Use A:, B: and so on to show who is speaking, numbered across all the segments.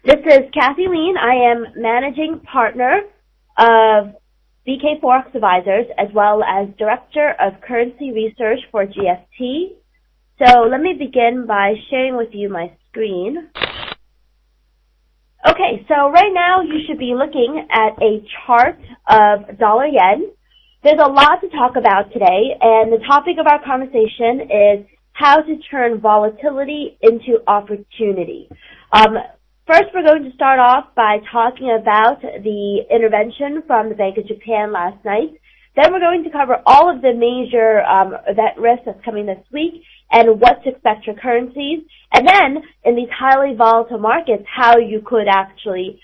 A: This is Kathy Lien. I am managing partner of BKForex Advisors as well as director of currency research for GFT. So let me begin by sharing with you my screen. Okay, so right now you should be looking at a chart of dollar yen. There's a lot to talk about today, and the topic of our conversation is how to turn volatility into opportunity. First, we're going to start off by talking about the intervention from the Bank of Japan last night. Then we're going to cover all of the major event risks that's coming this week and what to expect for currencies. And then, in these highly volatile markets, how you could actually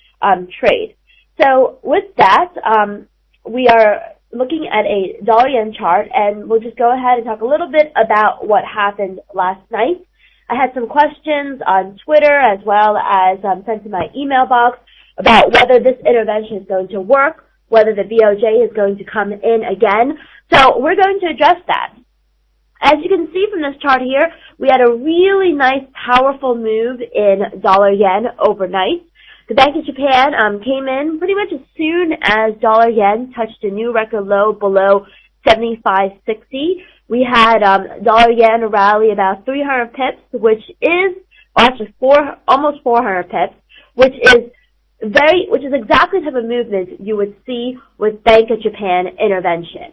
A: trade. So with that, we are looking at a dollar yen chart, and we'll just go ahead and talk a little bit about what happened last night. I had some questions on Twitter as well as sent to my email box about whether this intervention is going to work, whether the BOJ is going to come in again. So we're going to address that. As you can see from this chart here, we had a really nice, powerful move in dollar yen overnight. The Bank of Japan came in pretty much as soon as dollar yen touched a new record low below 75.60. We had dollar yen rally about 300 pips, which is actually almost 400 pips, which is exactly the type of movement you would see with Bank of Japan intervention.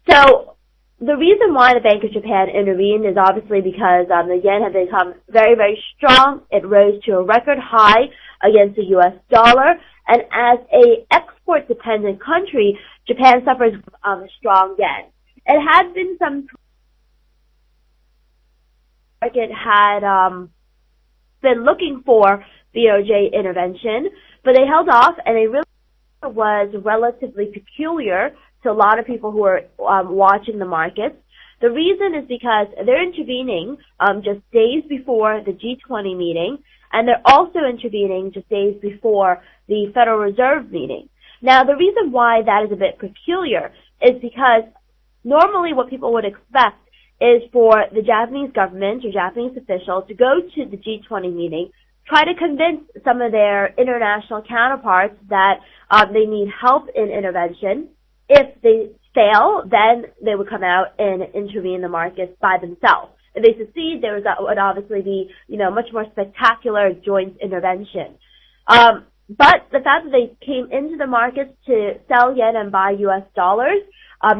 A: So the reason why the Bank of Japan intervened is obviously because the yen had become very, very strong. It rose to a record high against the U.S. dollar, and as a export-dependent country, Japan suffers a strong yen. It had been some market had been looking for BOJ intervention, but they held off, and it really was relatively peculiar to a lot of people who are watching the markets. The reason is because they're intervening just days before the G20 meeting, and they're also intervening just days before the Federal Reserve meeting. Now, the reason why that is a bit peculiar is because normally what people would expect is for the Japanese government or Japanese officials to go to the G20 meeting, try to convince some of their international counterparts that they need help in intervention. If they fail, then they would come out and intervene in the markets by themselves. If they succeed, that would obviously be, much more spectacular joint intervention. But the fact that they came into the markets to sell yen and buy U.S. dollars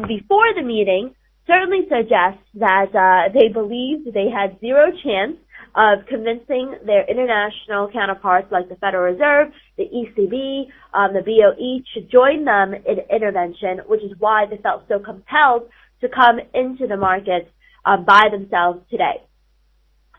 A: before the meeting certainly suggests that they believed they had zero chance of convincing their international counterparts like the Federal Reserve, the ECB, the BOE to join them in intervention, which is why they felt so compelled to come into the markets by themselves today.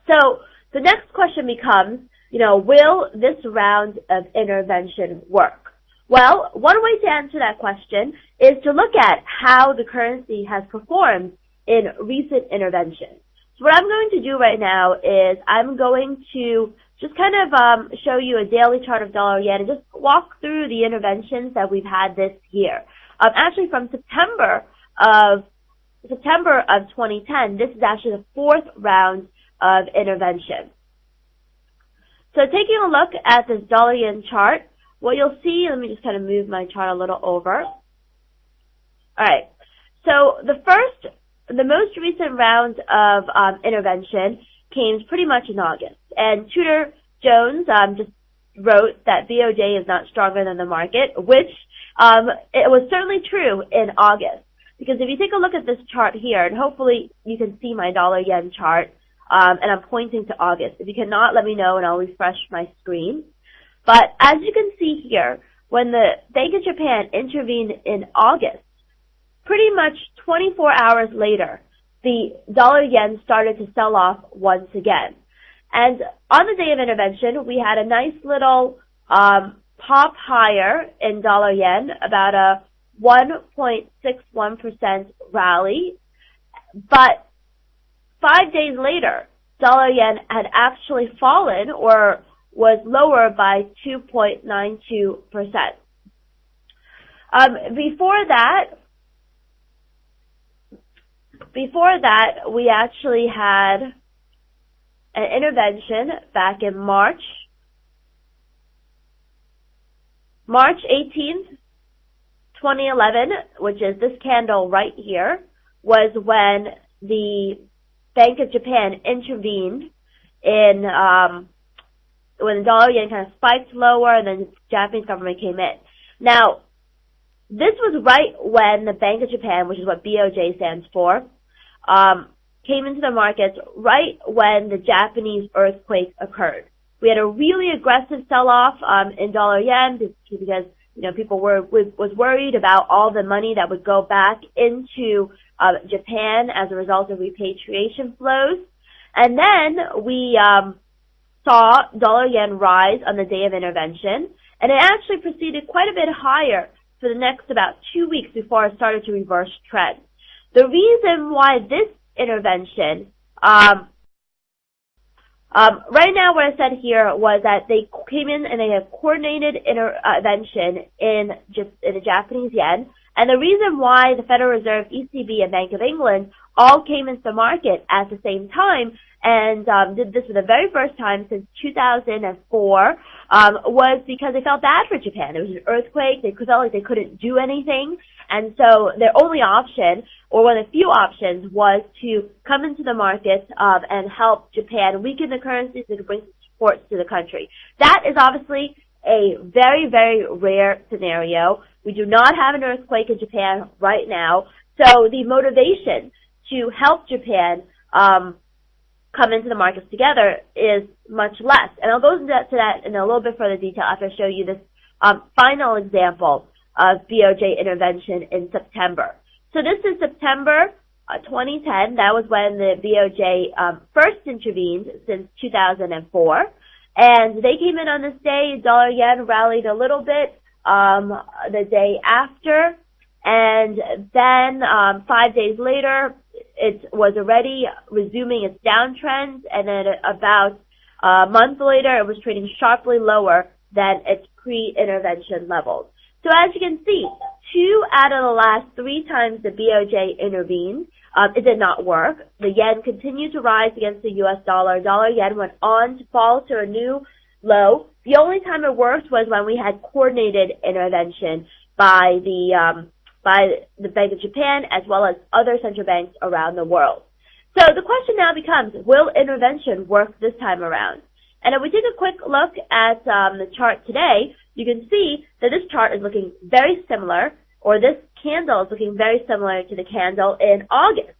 A: So the next question becomes, will this round of intervention work? Well, one way to answer that question is to look at how the currency has performed in recent interventions. So what I'm going to do right now is I'm going to just kind of show you a daily chart of dollar yen and just walk through the interventions that we've had this year. Actually, from September of 2010, this is actually the fourth round of intervention. So taking a look at this dollar yen chart, what you'll see, let me just kind of move my chart a little over. Alright, so the most recent round of intervention came pretty much in August. And Tudor Jones just wrote that BOJ is not stronger than the market, which it was certainly true in August. Because if you take a look at this chart here, and hopefully you can see my dollar yen chart, and I'm pointing to August. If you cannot, let me know and I'll refresh my screen. But as you can see here, when the Bank of Japan intervened in August, pretty much 24 hours later, the dollar yen started to sell off once again. And on the day of intervention, we had a nice little pop higher in dollar yen, about a 1.61% rally. But 5 days later, dollar yen had actually fallen or was lower by 2.92%. Before that, we actually had an intervention back in March March 18th, 2011, which is this candle right here, was when the Bank of Japan intervened in when the dollar yen kind of spiked lower and then the Japanese government came in. Now, this was right when the Bank of Japan, which is what BOJ stands for, came into the markets right when the Japanese earthquake occurred. We had a really aggressive sell-off in dollar yen because people was worried about all the money that would go back into Japan as a result of repatriation flows. And then we saw dollar yen rise on the day of intervention, and it actually proceeded quite a bit higher for the next about 2 weeks before it started to reverse trend. The reason why this intervention, right now what I said here was that they came in and they had coordinated intervention in the Japanese yen, and the reason why the Federal Reserve, ECB, and Bank of England all came into the market at the same time and did this for the very first time since 2004 was because they felt bad for Japan. There was an earthquake. They felt like they couldn't do anything. And so their only option, or one of the few options, was to come into the market and help Japan weaken the currencies and bring support to the country. That is obviously a very, very rare scenario. We do not have an earthquake in Japan right now. So the motivation to help Japan come into the markets together is much less. And I'll go into that in a little bit further detail after I show you this final example of BOJ intervention in September. So this is September 2010. That was when the BOJ first intervened since 2004. And they came in on this day. Dollar yen rallied a little bit the day after. And then 5 days later, it was already resuming its downtrend. And then about a month later, it was trading sharply lower than its pre-intervention levels. So as you can see, 2 out of the last 3 times the BOJ intervened, it did not work. The yen continued to rise against the U.S. dollar. Dollar yen went on to fall to a new low. The only time it worked was when we had coordinated intervention by the Bank of Japan as well as other central banks around the world. So the question now becomes, will intervention work this time around? And if we take a quick look at the chart today, you can see that this chart is looking very similar, or this candle is looking very similar to the candle in August,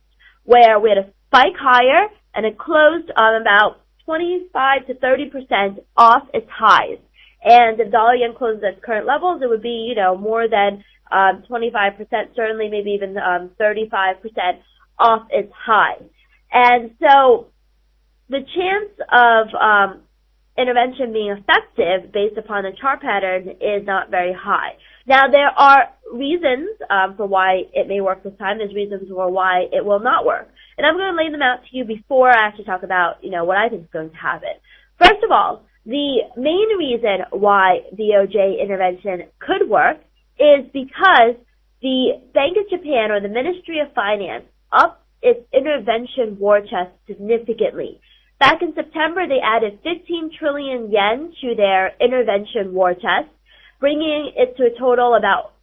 A: where we had a spike higher and it closed on about 25 to 30% off its highs. And if dollar yen closes at current levels, it would be, more than 25%, certainly maybe even 35% off its high. And so the chance of intervention being effective based upon the chart pattern is not very high. Now, there are reasons for why it may work this time. There's reasons for why it will not work. And I'm going to lay them out to you before I actually talk about, what I think is going to happen. First of all, the main reason why BOJ intervention could work is because the Bank of Japan, or the Ministry of Finance, upped its intervention war chest significantly. Back in September, they added 15 trillion yen to their intervention war chest, bringing it to a total about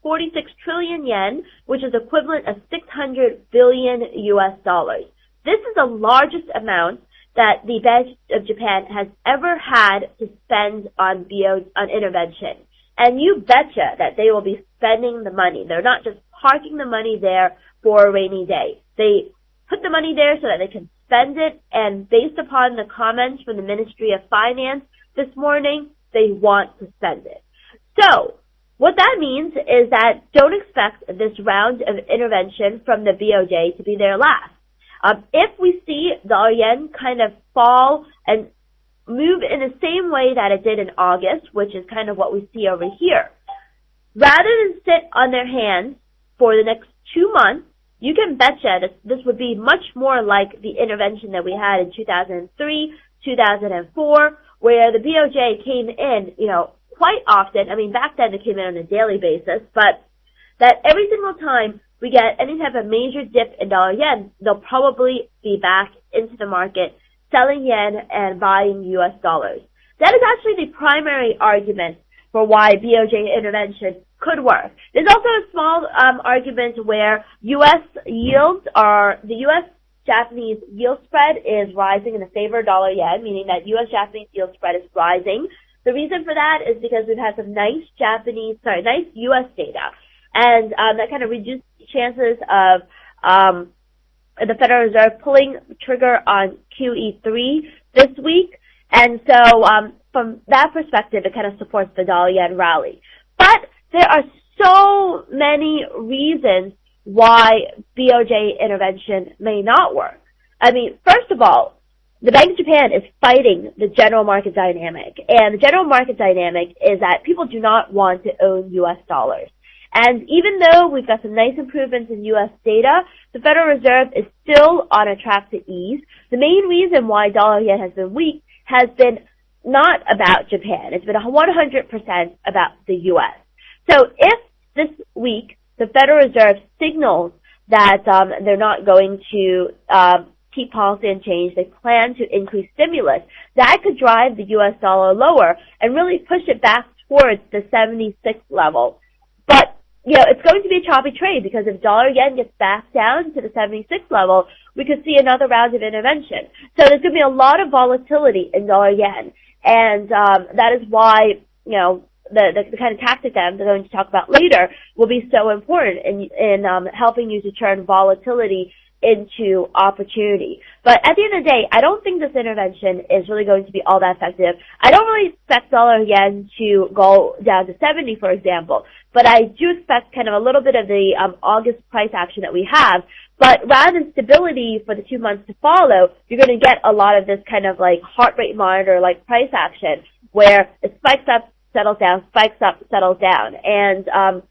A: 46 trillion yen, which is equivalent of 600 billion US dollars. This is the largest amount that the Bank of Japan has ever had to spend on intervention. And you betcha that they will be spending the money. They're not just parking the money there for a rainy day. They put the money there so that they can spend it, and based upon the comments from the Ministry of Finance this morning, they want to spend it. So, what that means is that don't expect this round of intervention from the BOJ to be their last. If we see dollar yen kind of fall and move in the same way that it did in August, which is kind of what we see over here, rather than sit on their hands for the next 2 months, you can betcha that this would be much more like the intervention that we had in 2003, 2004, where the BOJ came in, quite often. I mean, back then they came in on a daily basis, but that every single time we get any type of major dip in dollar yen, they'll probably be back into the market selling yen and buying US dollars. That is actually the primary argument for why BOJ intervention could work. There's also a small argument where the U.S.-Japanese yield spread is rising in the favor of dollar yen, meaning that U.S.-Japanese yield spread is rising. The reason for that is because we've had some nice U.S. data, and that kind of reduced the chances of the Federal Reserve pulling the trigger on QE3 this week. And so from that perspective, it kind of supports the dollar yen rally. But there are so many reasons why BOJ intervention may not work. I mean, first of all, the Bank of Japan is fighting the general market dynamic. And the general market dynamic is that people do not want to own U.S. dollars. And even though we've got some nice improvements in U.S. data, the Federal Reserve is still on a track to ease. The main reason why dollar yen has been weak has been not about Japan. It's been 100% about the U.S. So if this week the Federal Reserve signals that they're not going to keep policy unchanged, they plan to increase stimulus, that could drive the U.S. dollar lower and really push it back towards the 76 level. But it's going to be a choppy trade because if dollar yen gets back down to the 76 level, we could see another round of intervention. So there's going to be a lot of volatility in dollar yen. And that is why, the kind of tactic that I'm going to talk about later will be so important in helping you to turn volatility into opportunity. But at the end of the day, I don't think this intervention is really going to be all that effective. I don't really expect dollar yen to go down to 70, for example, but I do expect kind of a little bit of the August price action that we have. But rather than stability for the 2 months to follow, you're going to get a lot of this kind of like heart rate monitor, like price action, where it spikes up, settles down, spikes up, settles down. And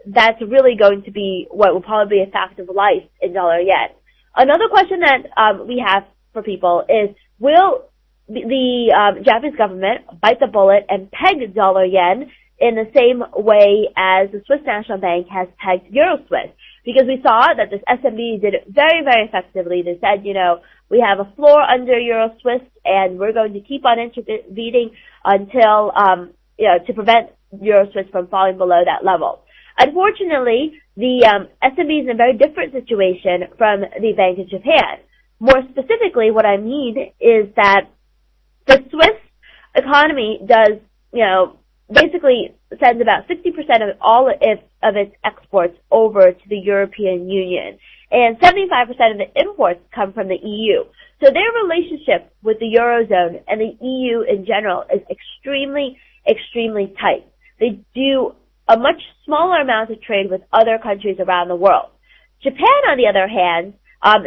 A: that's really going to be what will probably be a fact of life in dollar yen. Another question that we have for people is, will the Japanese government bite the bullet and peg dollar yen in the same way as the Swiss National Bank has pegged Euro Swiss? Because we saw that this SMB did it very, very effectively. They said, we have a floor under Euro Swiss and we're going to keep on intervening until, to prevent Euro Swiss from falling below that level. Unfortunately, the SMB is in a very different situation from the Bank of Japan. More specifically, what I mean is that the Swiss economy does, basically sends about 60% of all of its exports over to the European Union, and 75% of the imports come from the EU. So their relationship with the Eurozone and the EU in general is extremely, extremely tight. They do a much smaller amount of trade with other countries around the world. Japan, on the other hand,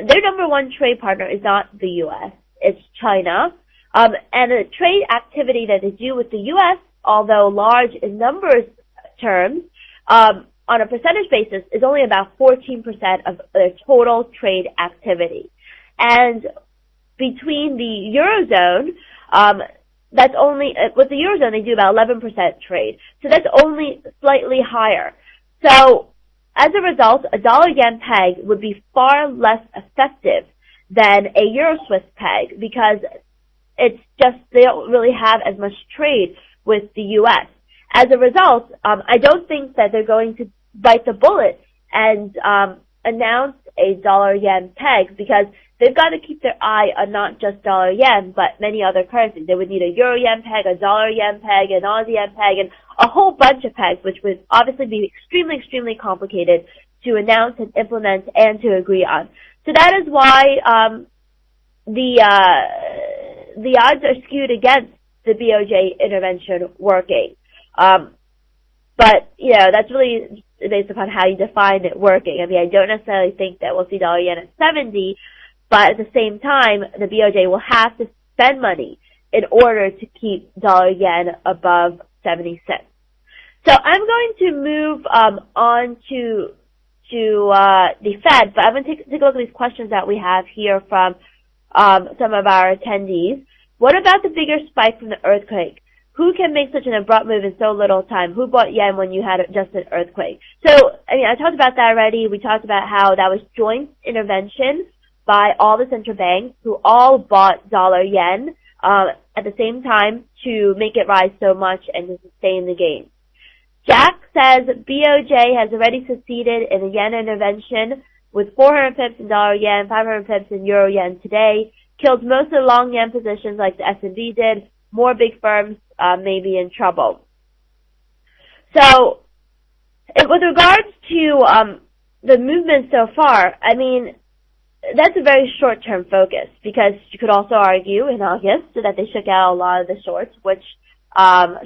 A: their number one trade partner is not the U.S., it's China. And the trade activity that they do with the U.S., although large in numbers terms, on a percentage basis, is only about 14% of their total trade activity. And between the Eurozone, that's only, with the Eurozone, they do about 11% trade. So that's only slightly higher. So as a result, a dollar yen peg would be far less effective than a Euro Swiss peg because it's just, they don't really have as much trade with the U.S. As a result, I don't think that they're going to bite the bullet and announce a dollar yen peg because they've got to keep their eye on not just dollar yen, but many other currencies. They would need a euro yen peg, a dollar yen peg, an Aussie yen peg, and a whole bunch of pegs, which would obviously be extremely, extremely complicated to announce and implement and to agree on. So that is why the odds are skewed against the BOJ intervention working. But, that's really based upon how you define it working. I mean, I don't necessarily think that we'll see dollar yen at 70, but at the same time, the BOJ will have to spend money in order to keep dollar yen above 76. So I'm going to move on to the Fed, but I'm going to take a look at these questions that we have here from some of our attendees. What about the bigger spike from the earthquake? Who can make such an abrupt move in so little time? Who bought yen when you had just an earthquake? So, I talked about that already. We talked about how that was joint intervention by all the central banks who all bought dollar yen at the same time to make it rise so much and to sustain the gain. Jack says BOJ has already succeeded in a yen intervention with 400 pips in dollar yen, 500 pips in euro yen today, killed most of the long yen positions like the S&P did. More big firms may be in trouble. So, with regards to the movement so far, I mean, that's a very short-term focus because you could also argue in August that they shook out a lot of the shorts, which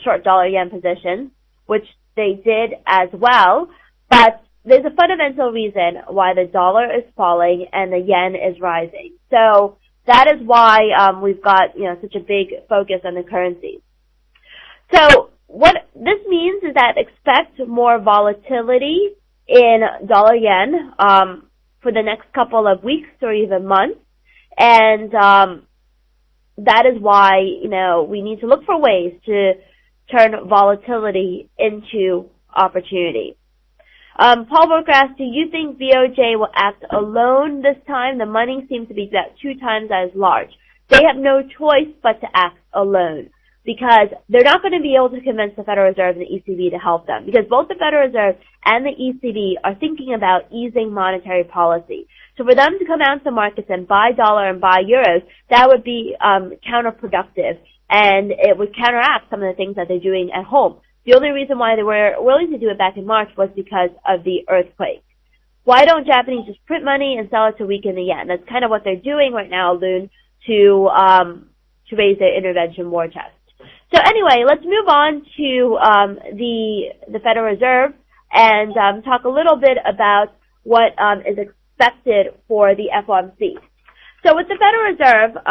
A: short dollar yen positions, which they did as well. But there's a fundamental reason why the dollar is falling and the yen is rising. So that is why we've got such a big focus on the currencies. So what this means is that expect more volatility in dollar yen for the next couple of weeks or even months, and that is why we need to look for ways to turn volatility into opportunity. Paul Volcker asked, do you think BOJ will act alone this time? The money seems to be about 2 times as large. They have no choice but to act alone because they're not going to be able to convince the Federal Reserve and the ECB to help them because both the Federal Reserve and the ECB are thinking about easing monetary policy. So for them to come out to the markets and buy dollar and buy euros, that would be counterproductive and it would counteract some of the things that they're doing at home. The only reason why they were willing to do it back in March was because of the earthquake. Why don't Japanese just print money and sell it to weaken the yen? That's kind of what they're doing right now, Loon, to raise their intervention war chest. So anyway, let's move on to the Federal Reserve and talk a little bit about what is expected for the FOMC. So with the Federal Reserve,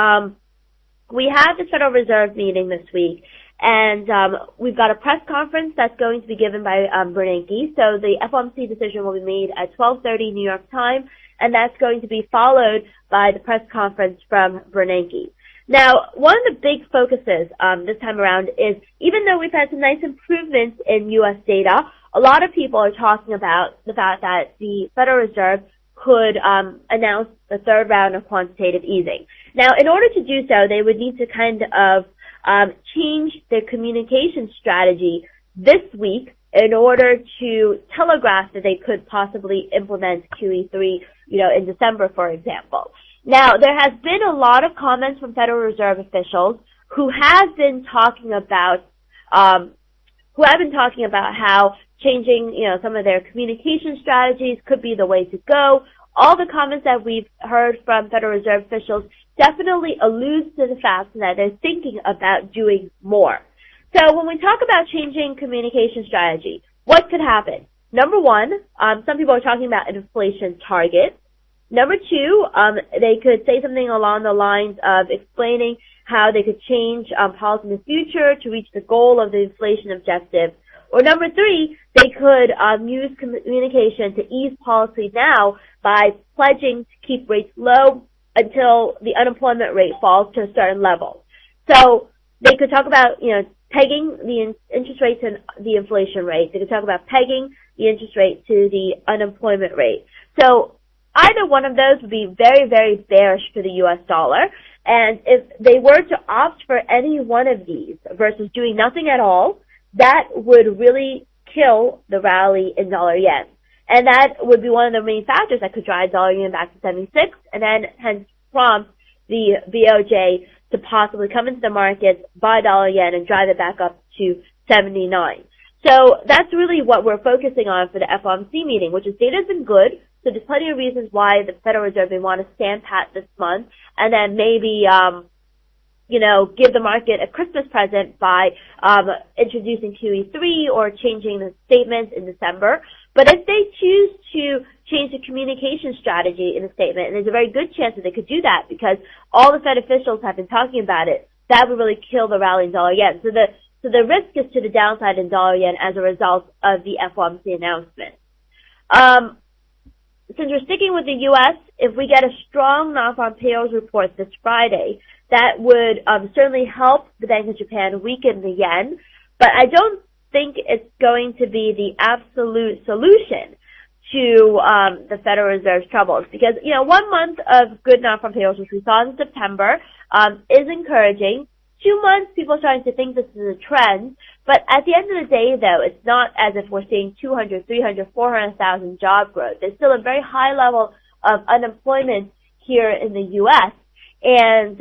A: we have the Federal Reserve meeting this week. And we've got a press conference that's going to be given by Bernanke. So the FOMC decision will be made at 12:30 New York time, and that's going to be followed by the press conference from Bernanke. Now, one of the big focuses this time around is, even though we've had some nice improvements in U.S. data, a lot of people are talking about the fact that the Federal Reserve could announce the third round of quantitative easing. Now, in order to do so, they would need to kind of change their communication strategy this week in order to telegraph that they could possibly implement QE3, in December, for example. Now, there has been a lot of comments from Federal Reserve officials who have been talking about how changing, some of their communication strategies could be the way to go. All the comments that we've heard from Federal Reserve officials definitely alludes to the fact that they're thinking about doing more. So when we talk about changing communication strategy, what could happen? Number one, some people are talking about an inflation target. Number two, they could say something along the lines of explaining how they could change policy in the future to reach the goal of the inflation objective. Or number three, they could use communication to ease policy now by pledging to keep rates low until the unemployment rate falls to a certain level. So they could talk about, pegging the interest rate to the inflation rate. They could talk about pegging the interest rate to the unemployment rate. So either one of those would be very, very bearish for the U.S. dollar. And if they were to opt for any one of these versus doing nothing at all, that would really kill the rally in dollar yen. And that would be one of the main factors that could drive dollar yen back to 76 and then hence prompt the BOJ to possibly come into the markets, buy dollar yen and drive it back up to 79. So that's really what we're focusing on for the FOMC meeting, which is data's been good. So there's plenty of reasons why the Federal Reserve may want to stand pat this month and then maybe, give the market a Christmas present by introducing QE3 or changing the statements in December. But if they choose to change the communication strategy in the statement, and there's a very good chance that they could do that because all the Fed officials have been talking about it, that would really kill the rally in dollar yen. So the risk is to the downside in dollar yen as a result of the FOMC announcement. Since we're sticking with the U.S., if we get a strong non-farm payrolls report this Friday, that would certainly help the Bank of Japan weaken the yen, but I don't think it's going to be the absolute solution to the Federal Reserve's troubles because, 1 month of good non-farm payrolls, which we saw in September, is encouraging. 2 months, people are starting to think this is a trend. But at the end of the day, though, it's not as if we're seeing 200, 300, 400,000 job growth. There's still a very high level of unemployment here in the U.S. And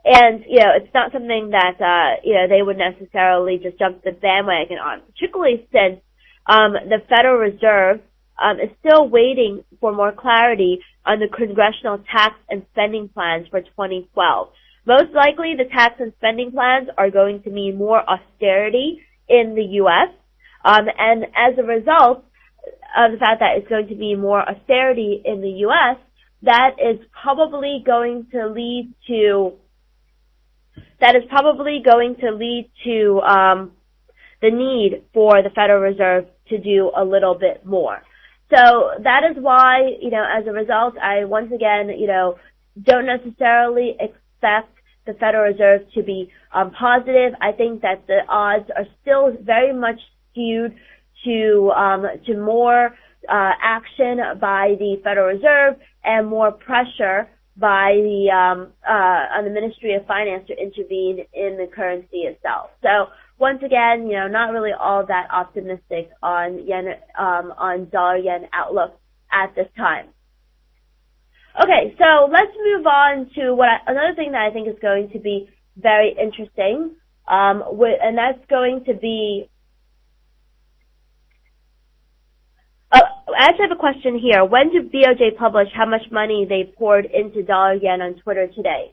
A: it's not something that, they would necessarily just jump the bandwagon on, particularly since, the Federal Reserve, is still waiting for more clarity on the congressional tax and spending plans for 2012. Most likely, the tax and spending plans are going to mean more austerity in the U.S., and as a result of the fact that it's going to be more austerity in the U.S., that is probably going to lead to the need for the Federal Reserve to do a little bit more. So that is why, as a result, I once again, don't necessarily expect the Federal Reserve to be positive. I think that the odds are still very much skewed to more action by the Federal Reserve and more pressure by the on the Ministry of Finance to intervene in the currency itself. So once again, not really all that optimistic on dollar yen outlook at this time. Okay, so let's move on to another thing that I think is going to be very interesting, and that's going to be. I actually have a question here. When did BOJ publish how much money they poured into dollar yen on Twitter today?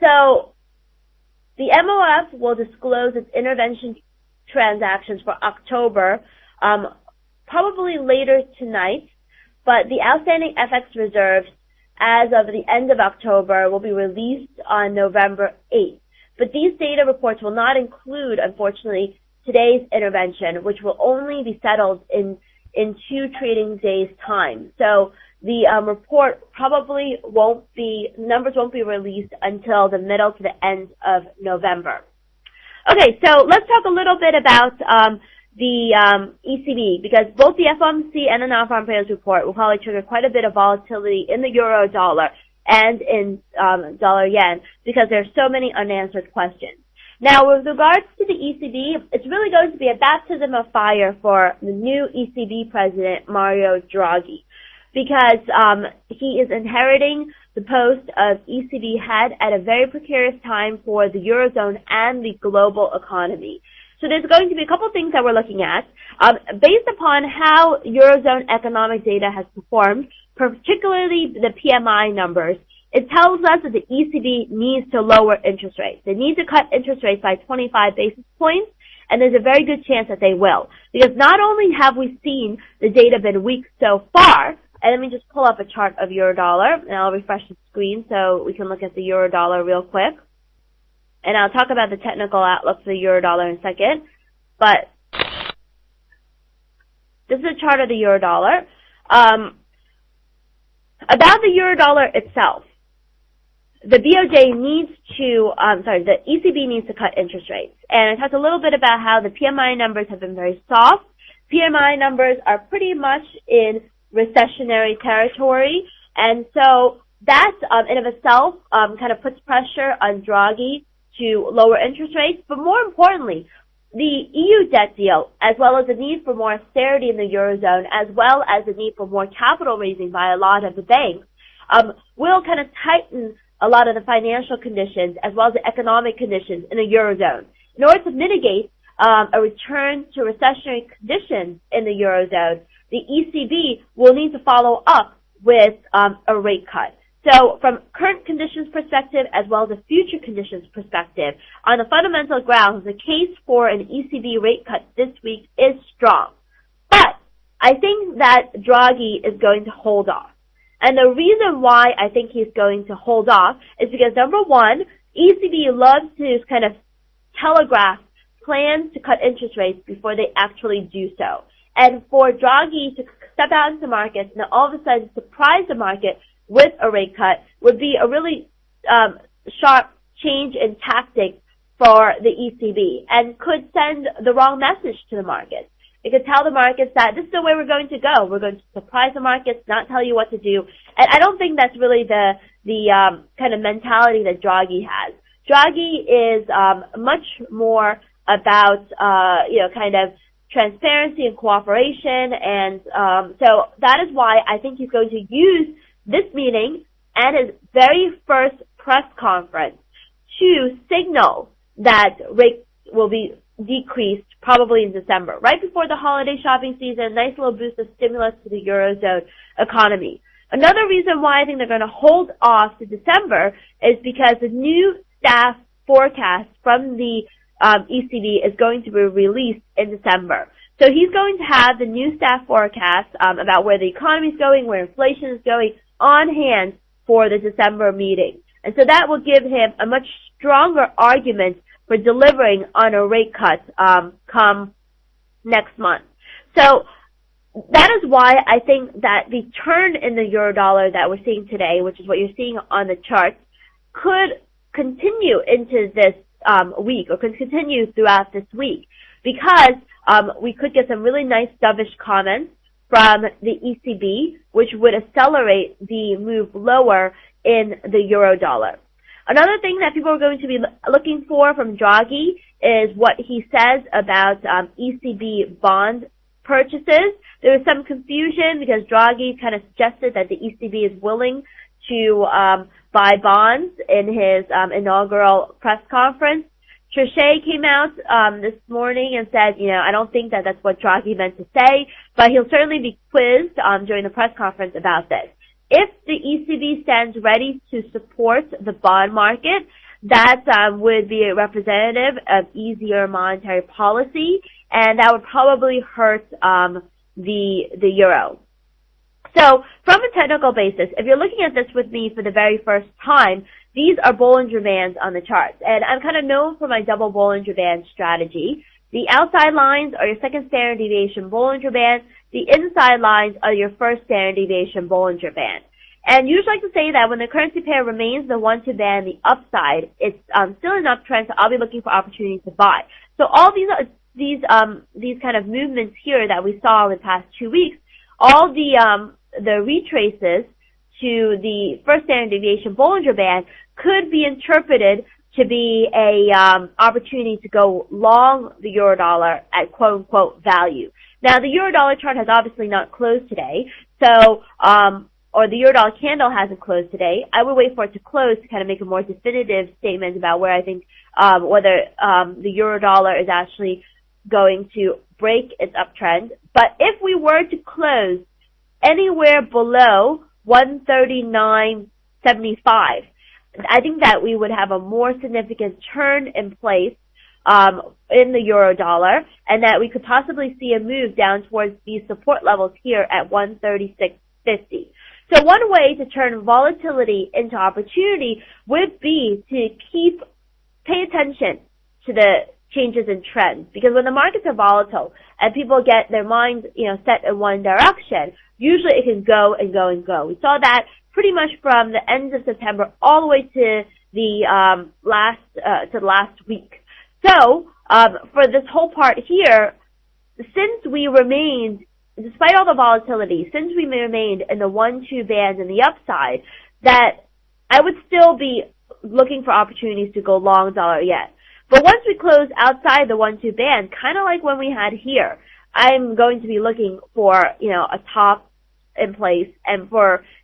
A: So the MOF will disclose its intervention transactions for October, probably later tonight, but the outstanding FX reserves as of the end of October will be released on November 8th. But these data reports will not include, unfortunately, today's intervention, which will only be settled in 2 trading days' time. So the report numbers won't be released until the middle to the end of November. Okay, so let's talk a little bit about the ECB, because both the FOMC and the non-farm payrolls report will probably trigger quite a bit of volatility in the euro dollar and in dollar yen, because there are so many unanswered questions. Now, with regards to the ECB, it's really going to be a baptism of fire for the new ECB president, Mario Draghi, because he is inheriting the post of ECB head at a very precarious time for the Eurozone and the global economy. So there's going to be a couple things that we're looking at. Based upon how Eurozone economic data has performed, particularly the PMI numbers, it tells us that the ECB needs to lower interest rates. They need to cut interest rates by 25 basis points, and there's a very good chance that they will. Because not only have we seen the data been weak so far, and let me just pull up a chart of euro-dollar, and I'll refresh the screen so we can look at the euro-dollar real quick. And I'll talk about the technical outlook for the euro-dollar in a second. But this is a chart of the euro-dollar. About the euro-dollar itself, the ECB needs to cut interest rates. And it talks a little bit about how the PMI numbers have been very soft. PMI numbers are pretty much in recessionary territory. And so that, in of itself, kind of puts pressure on Draghi to lower interest rates. But more importantly, the EU debt deal, as well as the need for more austerity in the Eurozone, as well as the need for more capital raising by a lot of the banks, will kind of tighten a lot of the financial conditions as well as the economic conditions in the Eurozone. In order to mitigate a return to recessionary conditions in the Eurozone, the ECB will need to follow up with a rate cut. So from current conditions perspective as well as the future conditions perspective, on the fundamental grounds, the case for an ECB rate cut this week is strong. But I think that Draghi is going to hold off. And the reason why I think he's going to hold off is because, number one, ECB loves to kind of telegraph plans to cut interest rates before they actually do so. And for Draghi to step out into the markets and all of a sudden surprise the market with a rate cut would be a really sharp change in tactics for the ECB and could send the wrong message to the markets. It could tell the markets that this is the way we're going to go. We're going to surprise the markets, not tell you what to do. And I don't think that's really the kind of mentality that Draghi has. Draghi is much more about kind of transparency and cooperation, and so that is why I think he's going to use this meeting and his very first press conference to signal that rates will be decreased probably in December, right before the holiday shopping season. Nice little boost of stimulus to the Eurozone economy. Another reason why I think they're going to hold off to December is because the new staff forecast from the ECB is going to be released in December. So he's going to have the new staff forecast about where the economy is going, where inflation is going, on hand for the December meeting. And so that will give him a much stronger argument for delivering on a rate cut come next month. So that is why I think that the turn in the euro dollar that we're seeing today, which is what you're seeing on the charts, could continue into this week, or could continue throughout this week, because we could get some really nice dovish comments from the ECB, which would accelerate the move lower in the euro dollar. Another thing that people are going to be looking for from Draghi is what he says about ECB bond purchases. There was some confusion because Draghi kind of suggested that the ECB is willing to buy bonds in his inaugural press conference. Trichet came out this morning and said, I don't think that that's what Draghi meant to say, but he'll certainly be quizzed during the press conference about this. If the ECB stands ready to support the bond market, that would be a representative of easier monetary policy, and that would probably hurt the euro. So from a technical basis, if you're looking at this with me for the very first time, these are Bollinger Bands on the charts. And I'm kind of known for my double Bollinger Band strategy. The outside lines are your second standard deviation Bollinger Band. The inside lines are your first standard deviation Bollinger Band. And you usually like to say that when the currency pair remains the 1-2 band, the upside, it's still an uptrend, so I'll be looking for opportunities to buy. So all these kind of movements here that we saw in the past 2 weeks, all the retraces to the first standard deviation Bollinger Band could be interpreted to be a opportunity to go long the euro dollar at quote unquote value. Now the euro dollar chart has obviously not closed today, so or the euro dollar candle hasn't closed today. I would wait for it to close to kind of make a more definitive statement about where I think whether the euro dollar is actually going to break its uptrend. But if we were to close anywhere below 139.75, I think that we would have a more significant turn in place in the euro dollar, and that we could possibly see a move down towards these support levels here at 136.50. So one way to turn volatility into opportunity would be to pay attention to the changes in trends, because when the markets are volatile and people get their minds, set in one direction, usually it can go and go and go. We saw that pretty much from the end of September all the way to the last week. So for this whole part here, since we remained, despite all the volatility, since we remained in the 1-2 band in the upside, that I would still be looking for opportunities to go long dollar yen. But once we close outside the 1-2 band, kind of like when we had here, I'm going to be looking for, a top in place, and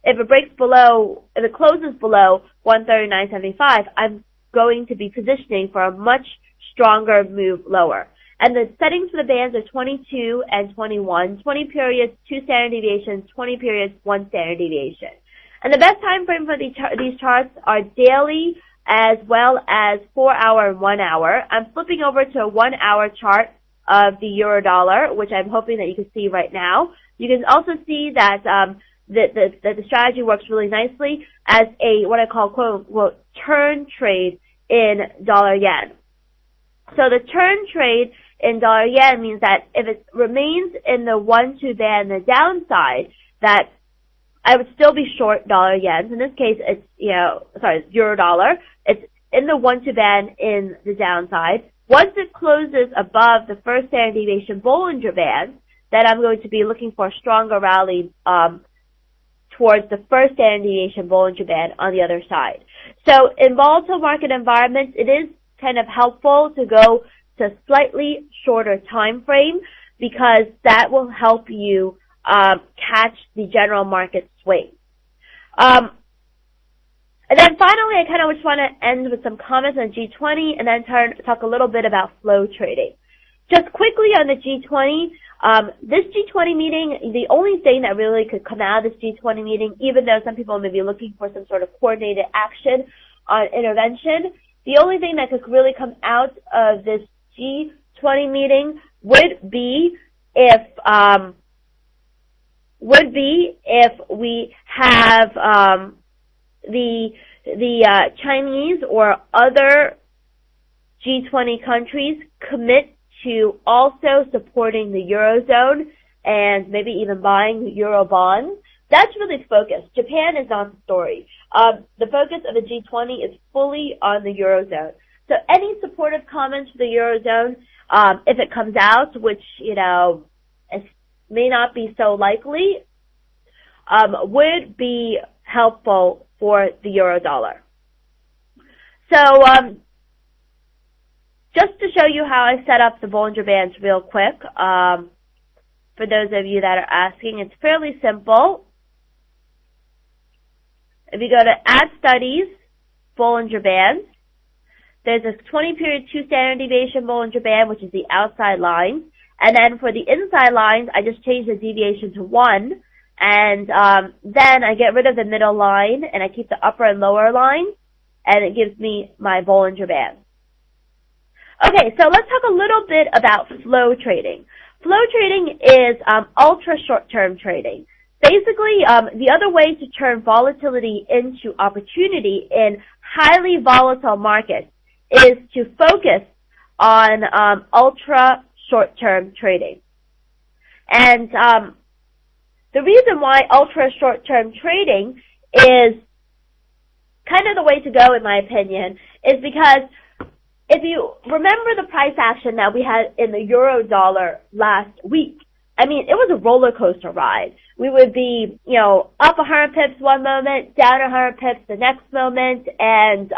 A: if it closes below 139.75, I'm going to be positioning for a much stronger move lower. And the settings for the bands are 22 and 21, 20 periods, 2 standard deviations, 20 periods, 1 standard deviation. And the best time frame for these charts are daily as well as 4-hour and 1 hour. I'm flipping over to a 1 hour chart of the euro dollar, which I'm hoping that you can see right now. You can also see that the strategy works really nicely as a what I call quote unquote turn trade in dollar yen. So the turn trade in dollar yen means that if it remains in the 1-2 band, the downside, that I would still be short dollar yen. In this case, it's euro dollar. It's in the 1-2 band in the downside. Once it closes above the first standard deviation Bollinger Band, then I'm going to be looking for a stronger rally towards the first standard deviation Bollinger Band on the other side. So in volatile market environments, it is kind of helpful to go to slightly shorter time frame because that will help you catch the general market swing. And then finally, I kind of just want to end with some comments on G20 and then talk a little bit about flow trading. Just quickly on the G20, this G20 meeting, the only thing that really could come out of this G20 meeting, even though some people may be looking for some sort of coordinated action on intervention, the only thing that could really come out of this G20 meeting would be if we have the Chinese or other G20 countries commit to also supporting the Eurozone and maybe even buying Euro bonds. That's really the focus. Japan is not the story. The focus of the G20 is fully on the Eurozone. So any supportive comments for the Eurozone, if it comes out, which, may not be so likely, would be helpful for the Eurodollar. So, just to show you how I set up the Bollinger Bands real quick, for those of you that are asking, it's fairly simple. If you go to Add Studies, Bollinger Bands, there's a 20-period 2 standard deviation Bollinger Band, which is the outside line. And then for the inside lines, I just change the deviation to 1. And then I get rid of the middle line, and I keep the upper and lower line, and it gives me my Bollinger Band. Okay, so let's talk a little bit about flow trading. Flow trading is ultra short-term trading. Basically, the other way to turn volatility into opportunity in highly volatile markets is to focus on ultra short-term trading. And the reason why ultra short-term trading is kind of the way to go, in my opinion, is because if you remember the price action that we had in the euro dollar last week, I mean, it was a roller coaster ride. We would be, up 100 pips one moment, down 100 pips the next moment, and,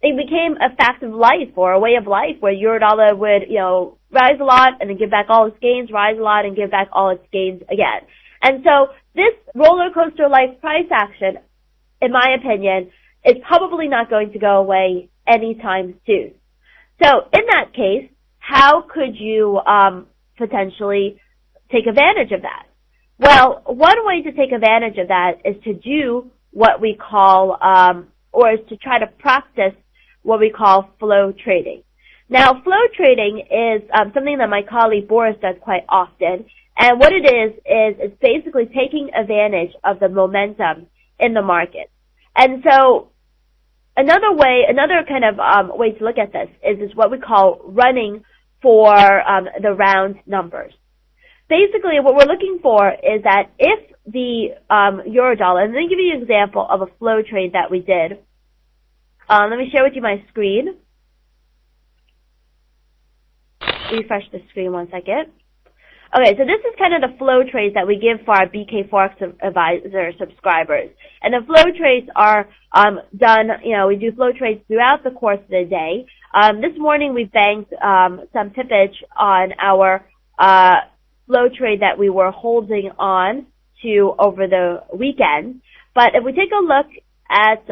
A: it became a fact of life or a way of life where euro dollar would, rise a lot and then give back all its gains, rise a lot and give back all its gains again. And so this roller coaster like price action, in my opinion, is probably not going to go away anytime soon. So in that case, how could you potentially take advantage of that? Well, one way to take advantage of that is to do what we call, or is to try to practice what we call flow trading. Now, flow trading is something that my colleague Boris does quite often, and what it is it's basically taking advantage of the momentum in the market. And so another kind of way to look at this is what we call running for the round numbers. Basically, what we're looking for is that if the Eurodollar, and let me give you an example of a flow trade that we did. Let me share with you my screen. Refresh the screen one second. Okay, so this is kind of the flow trades that we give for our BKForex Advisor subscribers. And the flow trades are done, we do flow trades throughout the course of the day. This morning we banked some tippage on our flow trade that we were holding on to over the weekend. But if we take a look at,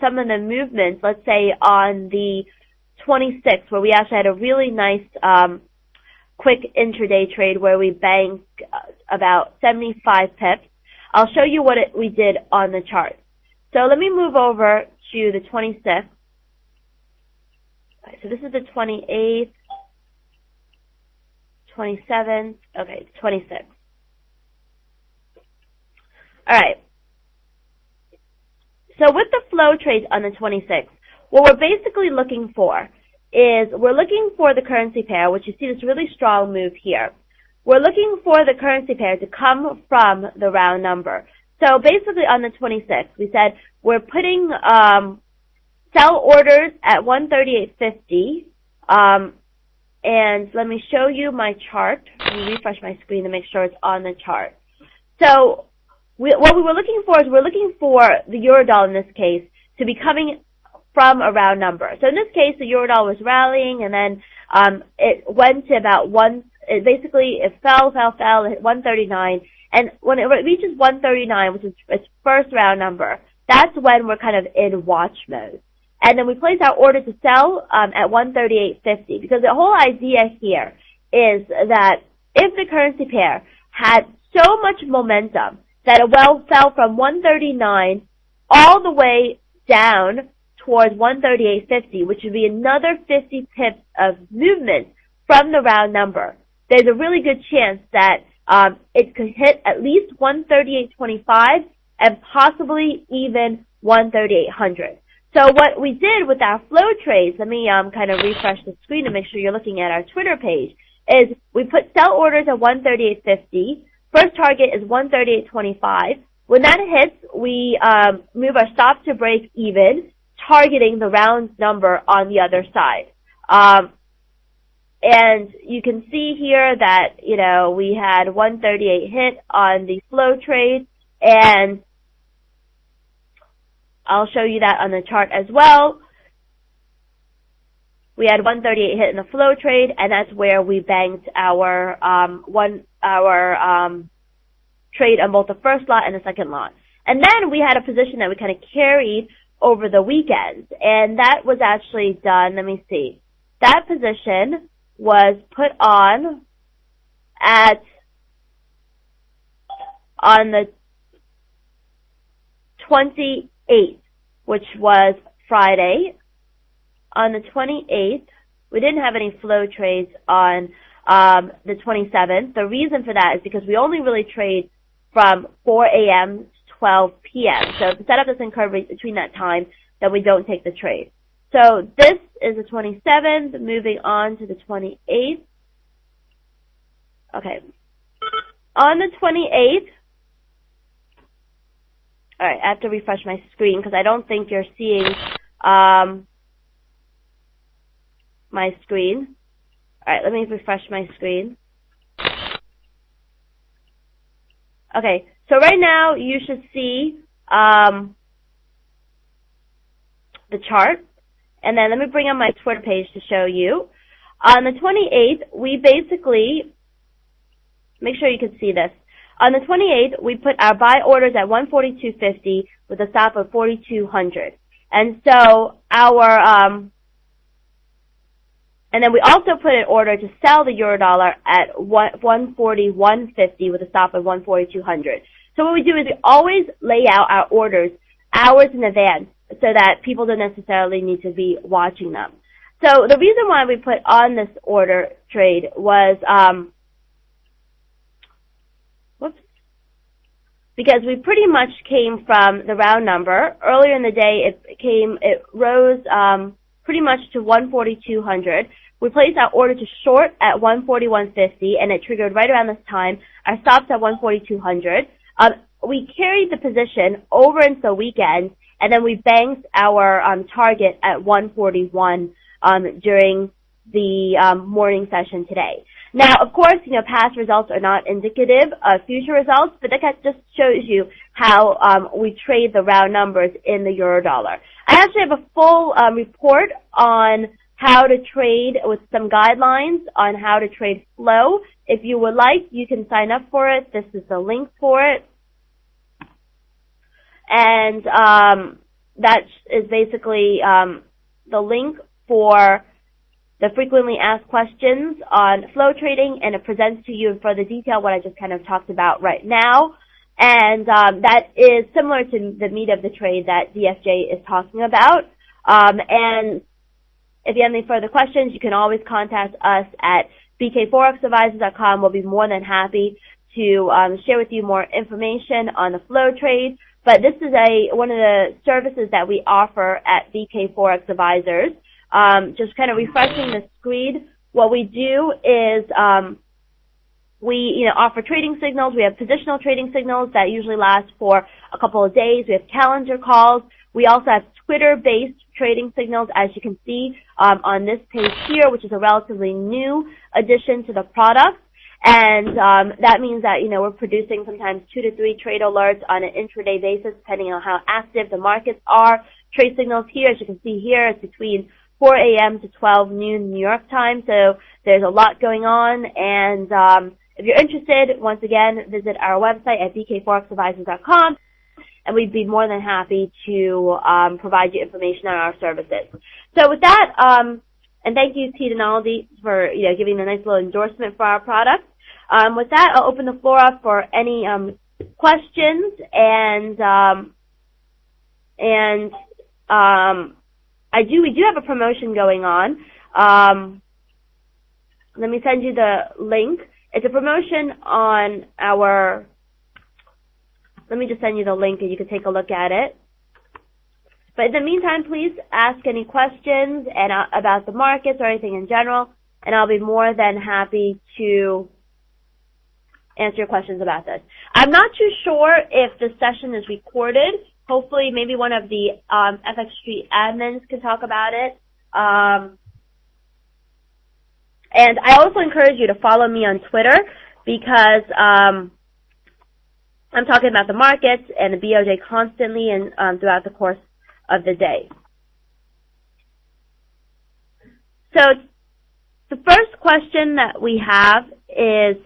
A: some of the movements, let's say on the 26th, where we actually had a really nice quick intraday trade where we banked about 75 pips. I'll show you what we did on the chart. So let me move over to the 26th. Okay, so this is the 28th, 27th, okay, 26th. Alright. So with the flow trades on the 26th, what we're basically looking for is we're looking for the currency pair, which you see this really strong move here. We're looking for the currency pair to come from the round number. So basically on the 26th, we said we're putting sell orders at 138.50. And let me show you my chart. Let me refresh my screen to make sure it's on the chart. So what we were looking for is we're looking for the Eurodollar in this case to be coming from a round number. So in this case, the Eurodollar was rallying, and then it went to about it fell, it hit 139, and when it reaches 139, which is its first round number, that's when we're kind of in watch mode. And then we place our order to sell at 138.50, because the whole idea here is that if the currency pair had so much momentum that it fell from 139 all the way down towards 138.50, which would be another 50 pips of movement from the round number, there's a really good chance that it could hit at least 138.25 and possibly even 138.00. So what we did with our flow trades, let me kind of refresh the screen to make sure you're looking at our Twitter page, is we put sell orders at 138.50. First target is 138.25. When that hits, we move our stop to break even, targeting the round number on the other side. And you can see here that, we had 138 hit on the flow trade, and I'll show you that on the chart as well. We had 138 hit in the flow trade, and that's where we banked our trade on both the first lot and the second lot. And then we had a position that we kind of carried over the weekend, and that was actually done. Let me see. That position was put on on the 28th, which was Friday. On the 28th, we didn't have any flow trades on the 27th. The reason for that is because we only really trade from 4 a.m. to 12 p.m. So if the setup doesn't occur between that time, then we don't take the trade. So this is the 27th, moving on to the 28th. Okay. On the 28th, alright, I have to refresh my screen because I don't think you're seeing my screen. Alright, let me refresh my screen. Okay, so right now you should see the chart. And then let me bring up my Twitter page to show you. On the 28th, we basically, make sure you can see this. On the 28th, we put our buy orders at 142.50 with a stop of 4,200. And so and then we also put an order to sell the Eurodollar at 141.50 with a stop of 142.00. So what we do is we always lay out our orders hours in advance so that people don't necessarily need to be watching them. So the reason why we put on this order trade was, because we pretty much came from the round number. Earlier in the day, it rose pretty much to 142.00. We placed our order to short at 141.50, and it triggered right around this time. Our stops at 142.00. We carried the position over into the weekend, and then we banked our target at 141 during the morning session today. Now, of course, past results are not indicative of future results, but that just shows you how we trade the round numbers in the Eurodollar. I actually have a full report on how to trade with some guidelines on how to trade flow. If you would like, you can sign up for it. This is the link for it. And that is basically the link for the frequently asked questions on flow trading, and it presents to you in further detail what I just kind of talked about right now. And that is similar to the meat of the trade that DFJ is talking about. And if you have any further questions, you can always contact us at BKForexAdvisors.com. We'll be more than happy to share with you more information on the flow trade. But this is one of the services that we offer at BK Forex Advisors. Just kind of refreshing the screen. What we do is we offer trading signals. We have positional trading signals that usually last for a couple of days. We have calendar calls. We also have Twitter-based trading signals, as you can see on this page here, which is a relatively new addition to the product. And that means that, we're producing sometimes 2 to 3 trade alerts on an intraday basis, depending on how active the markets are. Trade signals here, as you can see here, it's between 4 a.m. to 12 noon New York time, so there's a lot going on. And if you're interested, once again, visit our website at BKForexAdvisors.com, and we'd be more than happy to provide you information on our services. So with that, and thank you, Technology, for giving a nice little endorsement for our product. With that, I'll open the floor up for any questions, and we do have a promotion going on. Let me send you the link. It's a promotion on our. Let me just send you the link, and you can take a look at it. But in the meantime, please ask any questions and about the markets or anything in general, and I'll be more than happy to answer your questions about this. I'm not too sure if the session is recorded. Hopefully, maybe one of the FX Street admins can talk about it. And I also encourage you to follow me on Twitter, because I'm talking about the markets and the BOJ constantly and throughout the course of the day. So the first question that we have is,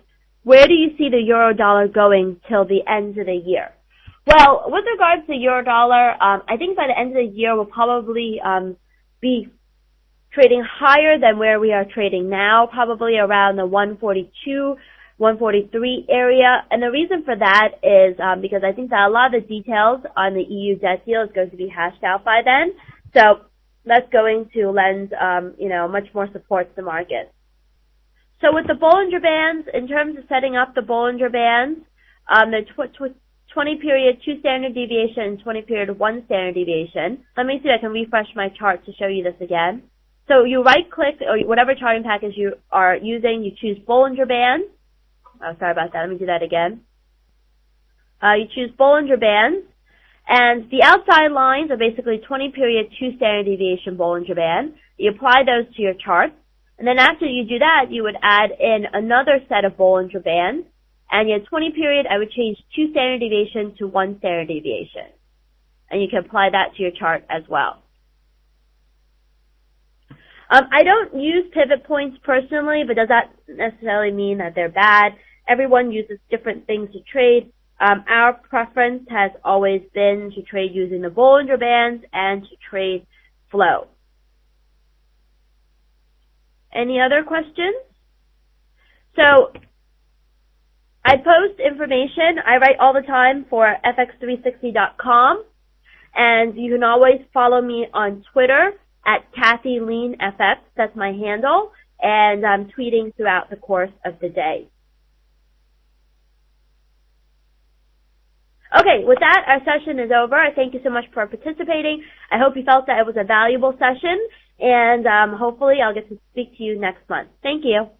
A: where do you see the euro dollar going till the end of the year? Well, with regards to euro dollar, I think by the end of the year we'll probably be trading higher than where we are trading now, probably around the 142, 143 area. And the reason for that is because I think that a lot of the details on the EU debt deal is going to be hashed out by then. So that's going to lend, much more support to the market. So with the Bollinger Bands, in terms of setting up the Bollinger Bands, the 20 period 2 standard deviation and 20 period 1 standard deviation. Let me see if I can refresh my chart to show you this again. So you right click, or whatever charting package you are using, you choose Bollinger Bands. Oh, sorry about that. Let me do that again. You choose Bollinger Bands, and the outside lines are basically 20 period 2 standard deviation Bollinger Band. You apply those to your chart, and then after you do that, you would add in another set of Bollinger Bands, and your 20 period, I would change 2 standard deviation to 1 standard deviation, and you can apply that to your chart as well. I don't use pivot points personally, but does that necessarily mean that they're bad? Everyone uses different things to trade. Our preference has always been to trade using the Bollinger Bands and to trade flow. Any other questions? So I post information. I write all the time for fx360.com, and you can always follow me on Twitter at Kathy Lien FX. That's my handle, and I'm tweeting throughout the course of the day. Okay, with that, our session is over. I thank you so much for participating. I hope you felt that it was a valuable session, and hopefully I'll get to speak to you next month. Thank you.